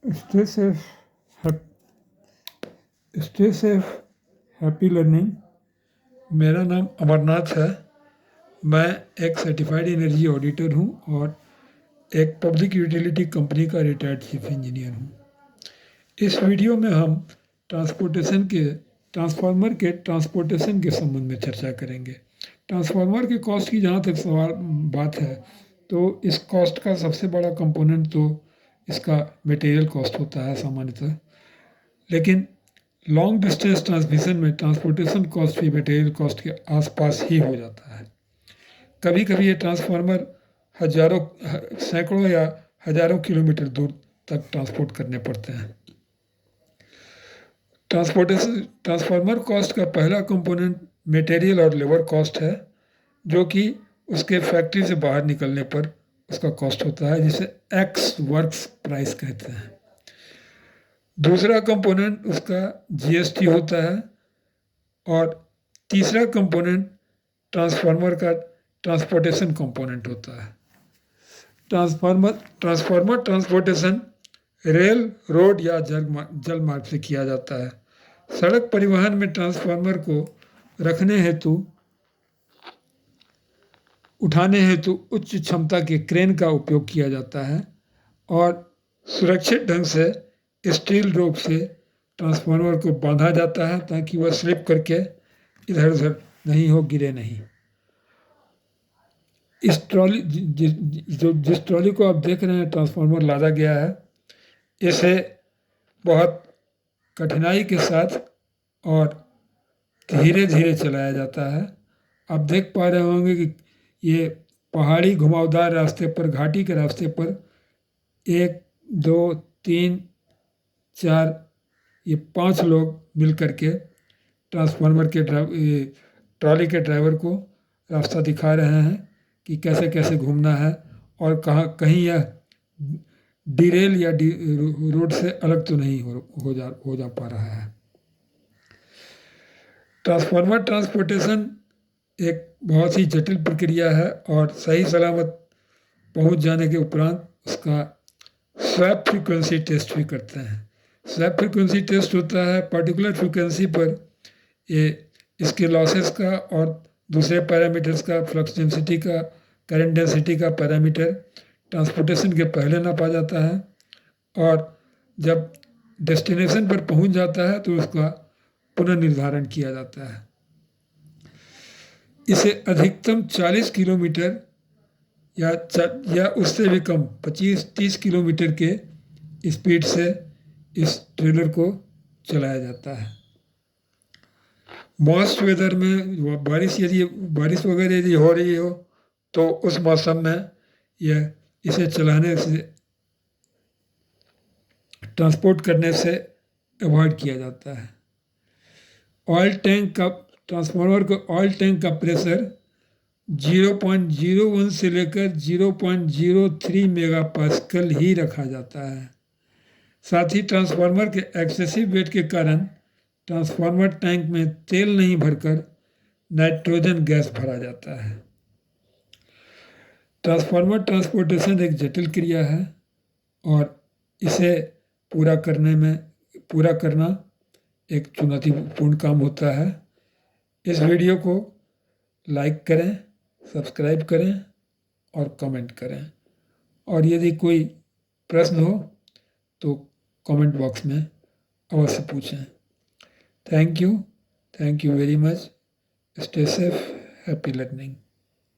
Stay safe stay safe happy learning. मेरा नाम अमरनाथ है। मैं एक सर्टिफाइड एनर्जी ऑडिटर हूँ और एक पब्लिक यूटिलिटी कंपनी का रिटायर्ड चीफ इंजीनियर हूँ। इस वीडियो में हम ट्रांसफार्मर के ट्रांसपोर्टेशन के संबंध में चर्चा करेंगे। ट्रांसफार्मर के कॉस्ट की जहाँ तक बात है तो इस कॉस्ट का सबसे बड़ा कंपोनेंट तो इसका मटेरियल कॉस्ट होता है सामान्यतः, लेकिन लॉन्ग डिस्टेंस ट्रांसमिशन में ट्रांसपोर्टेशन कॉस्ट भी मटेरियल कॉस्ट के आसपास ही हो जाता है। कभी कभी ये ट्रांसफार्मर सैकड़ों या हज़ारों किलोमीटर दूर तक ट्रांसपोर्ट करने पड़ते हैं। ट्रांसफार्मर कॉस्ट का पहला कंपोनेंट मटेरियल और लेबर कॉस्ट है, जो कि उसके फैक्ट्री से बाहर निकलने पर उसका कॉस्ट होता है, जिसे एक्स वर्क्स प्राइस कहते हैं। दूसरा कंपोनेंट उसका जीएसटी होता है और तीसरा कंपोनेंट ट्रांसफार्मर का ट्रांसपोर्टेशन कंपोनेंट होता है। ट्रांसफार्मर ट्रांसपोर्टेशन रेल, रोड या जल मार्ग से किया जाता है। सड़क परिवहन में ट्रांसफार्मर को रखने हेतु उठाने हेतु उच्च क्षमता के क्रेन का उपयोग किया जाता है और सुरक्षित ढंग से स्टील रोप से ट्रांसफार्मर को बांधा जाता है ताकि वह स्लिप करके इधर उधर नहीं हो, गिरे नहीं। इस ट्रॉली जिस ट्रॉली को आप देख रहे हैं ट्रांसफार्मर लादा गया है, इसे बहुत कठिनाई के साथ और धीरे धीरे चलाया जाता है। आप देख पा रहे होंगे कि ये पहाड़ी घुमावदार रास्ते पर, घाटी के रास्ते पर 1 2 3 4 ये 5 लोग मिल करके ट्रांसफार्मर के ट्रॉली के ड्राइवर को रास्ता दिखा रहे हैं कि कैसे कैसे घूमना है और कहीं यह डिरेल या रोड से अलग तो नहीं हो जा पा रहा है। ट्रांसफार्मर ट्रांसपोर्टेशन एक बहुत ही जटिल प्रक्रिया है और सही सलामत पहुंच जाने के उपरांत उसका स्वैप फ्रीक्वेंसी टेस्ट भी करते हैं। स्वैप फ्रीक्वेंसी टेस्ट होता है पर्टिकुलर फ्रीक्वेंसी पर ये इसके लॉसेस का और दूसरे पैरामीटर्स का, फ्लक्स डेंसिटी का, करंट डेंसिटी का पैरामीटर ट्रांसपोर्टेशन के पहले नापा जाता है और जब डेस्टिनेशन पर पहुंच जाता है तो उसका पुनर्निर्धारण किया जाता है। इसे अधिकतम 40 किलोमीटर या उससे भी कम 25-30 किलोमीटर के स्पीड से इस ट्रेलर को चलाया जाता है। मॉइस्ट वेदर में बारिश वगैरह यदि हो रही हो तो उस मौसम में इसे चलाने से, ट्रांसपोर्ट करने से अवॉइड किया जाता है। ट्रांसफार्मर को ऑयल टैंक का प्रेशर 0.01 से लेकर 0.03 मेगापास्कल ही रखा जाता है। साथ ही ट्रांसफार्मर के एक्सेसिव वेट के कारण ट्रांसफार्मर टैंक में तेल नहीं भरकर नाइट्रोजन गैस भरा जाता है। ट्रांसफार्मर ट्रांसपोर्टेशन एक जटिल क्रिया है और इसे पूरा करना एक चुनौतीपूर्ण काम होता है। इस वीडियो को लाइक करें, सब्सक्राइब करें और कमेंट करें, और यदि कोई प्रश्न हो तो कमेंट बॉक्स में अवश्य पूछें। Thank you very much. Stay safe, happy learning.